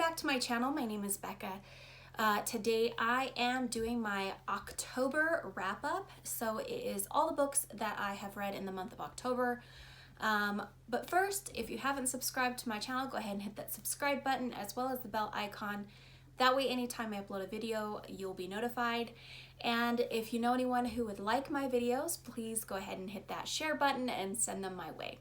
back to my channel. My name is Becca. Today I am doing my October wrap-up. So it is all the books that I have read in the month of October. But first, if you haven't subscribed to my channel, go ahead and hit that subscribe button as well as the bell icon. That way anytime I upload a video, you'll be notified. And if you know anyone who would like my videos, please go ahead and hit that share button and send them my way.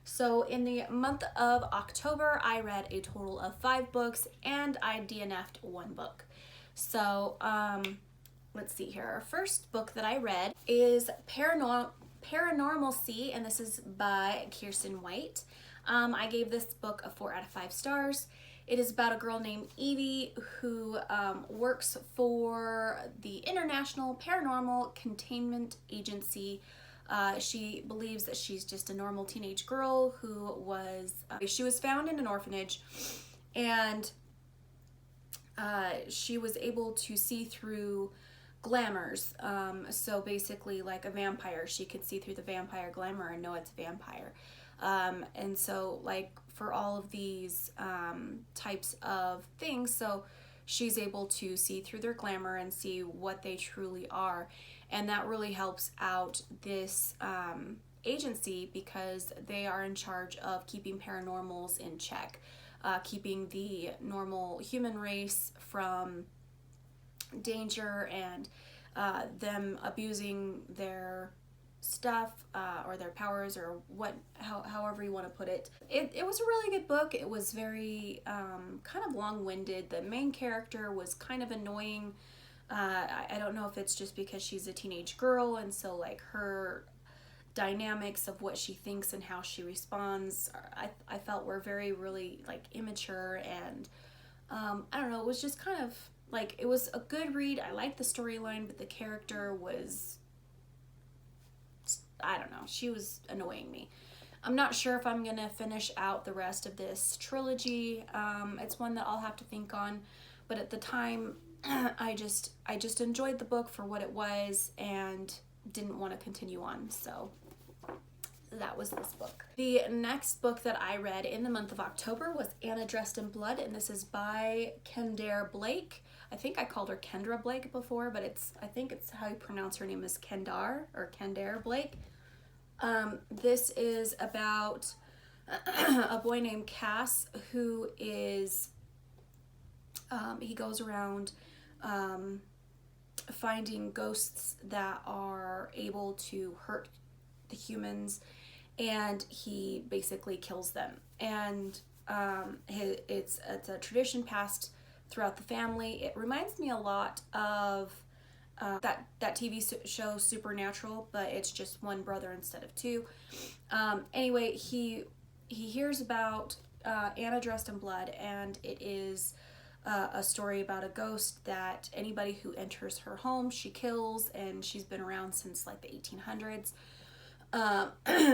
So in the month of October, I read a total of 5 books and I DNF'd 1 book. So let's see here. Our first book that I read is Paranormalcy, and this is by Kiersten White. I gave this book a 4 out of 5 stars. It is about a girl named Evie who works for the International Paranormal Containment Agency. She believes that she's just a normal teenage girl who was, she was found in an orphanage, and she was able to see through glamours. So basically like a vampire, she could see through the vampire glamour and know it's a vampire. And so like for all of these types of things, so she's able to see through their glamour and see what they truly are. And that really helps out this agency because they are in charge of keeping paranormals in check, keeping the normal human race from danger and them abusing their stuff or their powers, or however you want to put it. It was a really good book. It was very kind of long-winded. The main character was kind of annoying. I don't know if it's just because she's a teenage girl, and so like her dynamics of what she thinks and how she responds, I felt were really like immature, and I don't know, it was just kind of like, it was a good read. I liked the storyline, but the character was, I don't know, she was annoying me. I'm not sure if I'm gonna finish out the rest of this trilogy. It's one that I'll have to think on, but at the time I just enjoyed the book for what it was and didn't want to continue on, so that was this book. The next book that I read in the month of October was Anna Dressed in Blood, and this is by Kendare Blake. I think I called her Kendra Blake before, but I think it's how you pronounce her name is Kendare or Kendare Blake. This is about a boy named Cass who is, he goes around finding ghosts that are able to hurt the humans, and he basically kills them. And it's a tradition passed throughout the family. It reminds me a lot of that TV show Supernatural, but it's just one brother instead of 2. Anyway, he hears about Anna Dressed in Blood, and it is a story about a ghost that anybody who enters her home she kills, and she's been around since like the 1800s.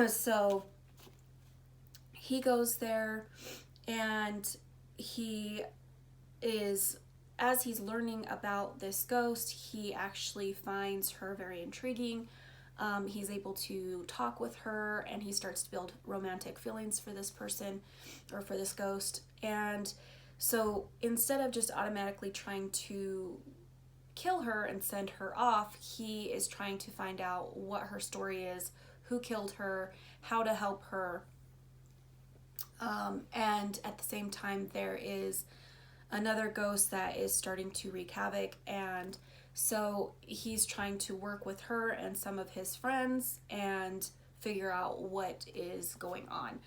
So he goes there, and he is, as he's learning about this ghost, he actually finds her very intriguing. He's able to talk with her, and he starts to build romantic feelings for this person, or for this ghost. And so instead of just automatically trying to kill her and send her off, he is trying to find out what her story is, who killed her, how to help her. And at the same time, there is another ghost that is starting to wreak havoc, and so he's trying to work with her and some of his friends and figure out what is going on.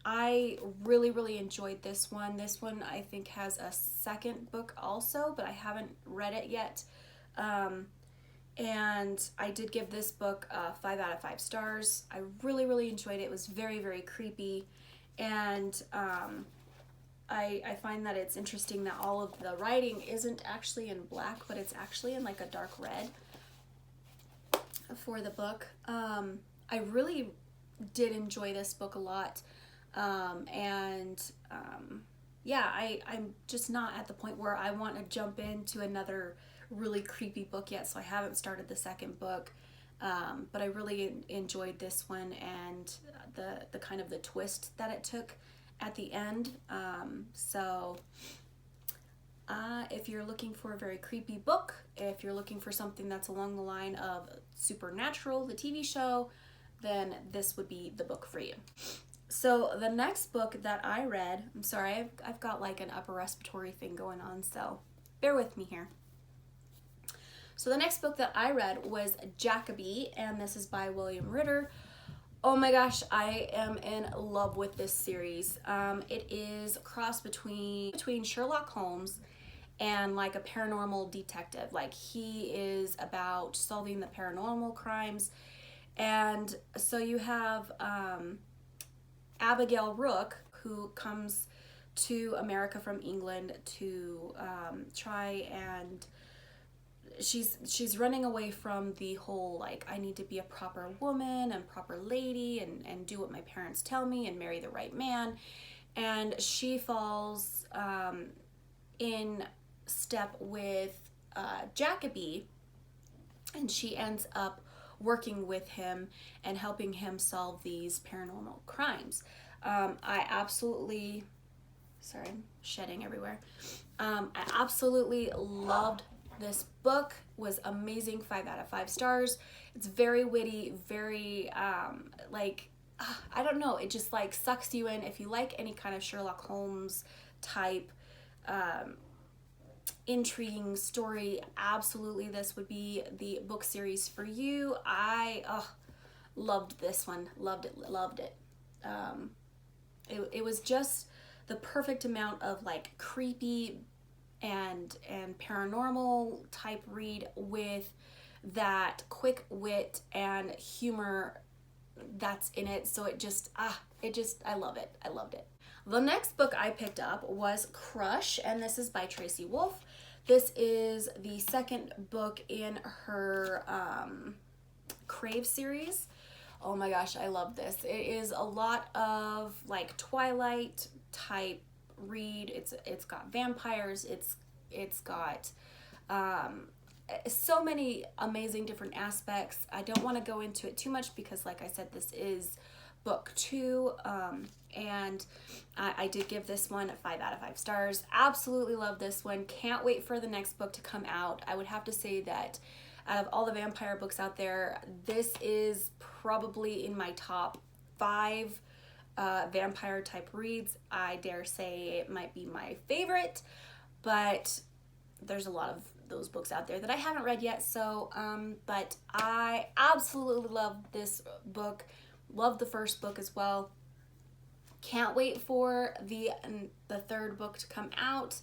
I really enjoyed this one. This one I think has a second book also, but I haven't read it yet. And I did give this book 5 out of 5 stars. I really enjoyed it. It was very creepy, and I find that it's interesting that all of the writing isn't actually in black, but it's actually in like a dark red for the book. I really did enjoy this book a lot. Yeah, I'm just not at the point where I want to jump into another really creepy book yet, so I haven't started the second book. But I really enjoyed this one, and the kind of the twist that it took at the end. If you're looking for a very creepy book, if you're looking for something that's along the line of Supernatural, the TV show, then this would be the book for you. So the next book that I read, I'm sorry, I've got like an upper respiratory thing going on, so bear with me here. So the next book that I read was Jacobi, and this is by William Ritter. Oh my gosh, I am in love with this series. It is a cross between Sherlock Holmes and like a paranormal detective. Like, he is about solving the paranormal crimes. And so you have Abigail Rook, who comes to America from England to try and she's running away from the whole, like, I need to be a proper woman and proper lady and do what my parents tell me and marry the right man. And she falls in step with Jacobi, and she ends up working with him and helping him solve these paranormal crimes. I absolutely, sorry, I'm shedding everywhere. I absolutely loved this book. Was amazing. 5 out of 5 stars. It's very witty, very I don't know, it just like sucks you in. If you like any kind of Sherlock Holmes type intriguing story, absolutely this would be the book series for you. I loved this one. Loved it. It was just the perfect amount of like creepy and paranormal type read with that quick wit and humor that's in it. So it just I love it. I loved it. The next book I picked up was Crush, and this is by Tracy Wolff. This is the second book in her Crave series. Oh my gosh, I love this. It is a lot of like Twilight type read. It's got vampires. It's got so many amazing different aspects. I don't want to go into it too much because, like I said, this is book 2, and I did give this one 5 out of 5 stars. Absolutely love this one. Can't wait for the next book to come out. I would have to say that out of all the vampire books out there, this is probably in my top 5 vampire type reads. I dare say it might be my favorite, but there's a lot of those books out there that I haven't read yet. So, but I absolutely love this book. Love the first book as well. Can't wait for the third book to come out.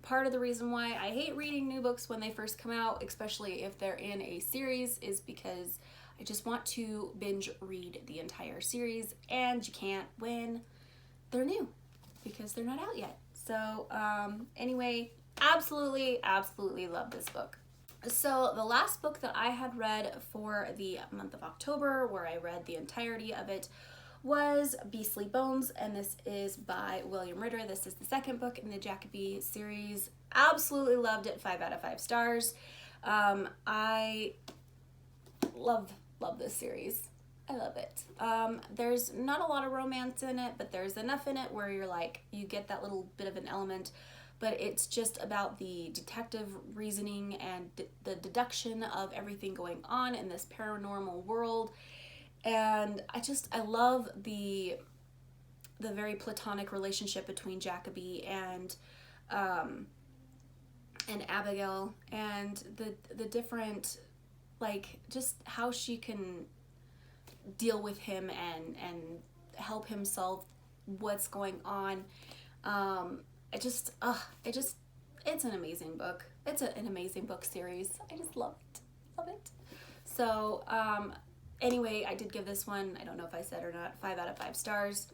Part of the reason why I hate reading new books when they first come out, especially if they're in a series, is because I just want to binge read the entire series, and you can't when they're new because they're not out yet. So anyway, absolutely love this book. So the last book that I had read for the month of October, where I read the entirety of it, was Beastly Bones, and this is by William Ritter. This is the second book in the Jacobi series. Absolutely loved it. 5 out of 5 stars. I love this series. I love it. There's not a lot of romance in it, but there's enough in it where you're like, you get that little bit of an element, but it's just about the detective reasoning and the deduction of everything going on in this paranormal world. And I love the very platonic relationship between Jacobi and Abigail, and the different, like, just how she can deal with him and help him solve what's going on. It's an amazing book. It's an amazing book series. I just love it. So anyway, I did give this one, I don't know if I said or not, 5 out of 5 stars.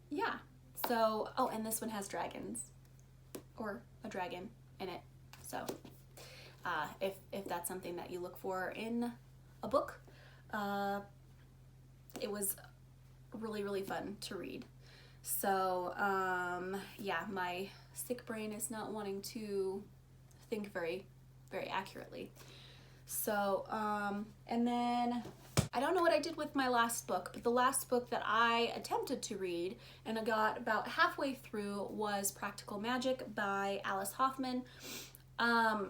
Yeah. So, oh, and this one has dragons, or a dragon in it. So, if that's something that you look for in a book, it was really, really fun to read. So, yeah, my sick brain is not wanting to think very, very accurately. So, and then I don't know what I did with my last book, but the last book that I attempted to read and I got about halfway through was Practical Magic by Alice Hoffman. I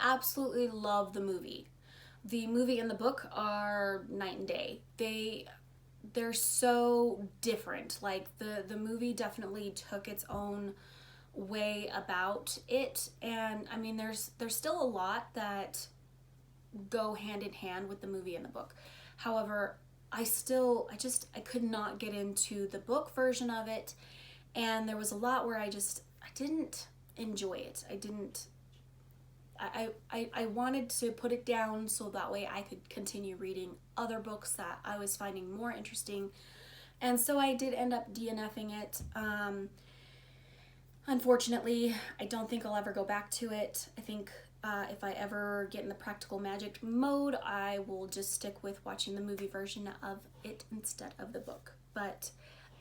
absolutely love the movie. The movie and the book are night and day. They're so different. Like the movie definitely took its own way about it, and I mean there's still a lot that go hand in hand with the movie and the book. However, I could not get into the book version of it, and there was a lot where I didn't enjoy it. I wanted to put it down so that way I could continue reading other books that I was finding more interesting. And so I did end up DNFing it. Unfortunately, I don't think I'll ever go back to it. I think if I ever get in the Practical Magic mode, I will just stick with watching the movie version of it instead of the book. But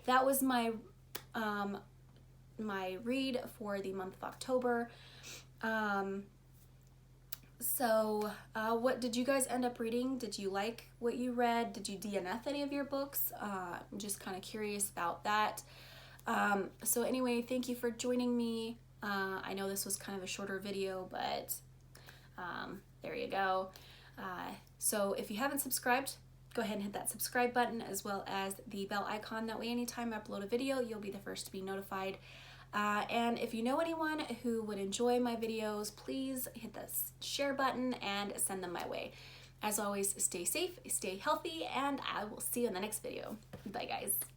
that was my my read for the month of October. So what did you guys end up reading? Did you like what you read? Did you DNF any of your books? I'm just kind of curious about that. So anyway, thank you for joining me. I know this was kind of a shorter video, but there you go. So if you haven't subscribed, go ahead and hit that subscribe button as well as the bell icon. That way anytime I upload a video, you'll be the first to be notified. And if you know anyone who would enjoy my videos, please hit the share button and send them my way. As always, stay safe, stay healthy, and I will see you in the next video. Bye guys.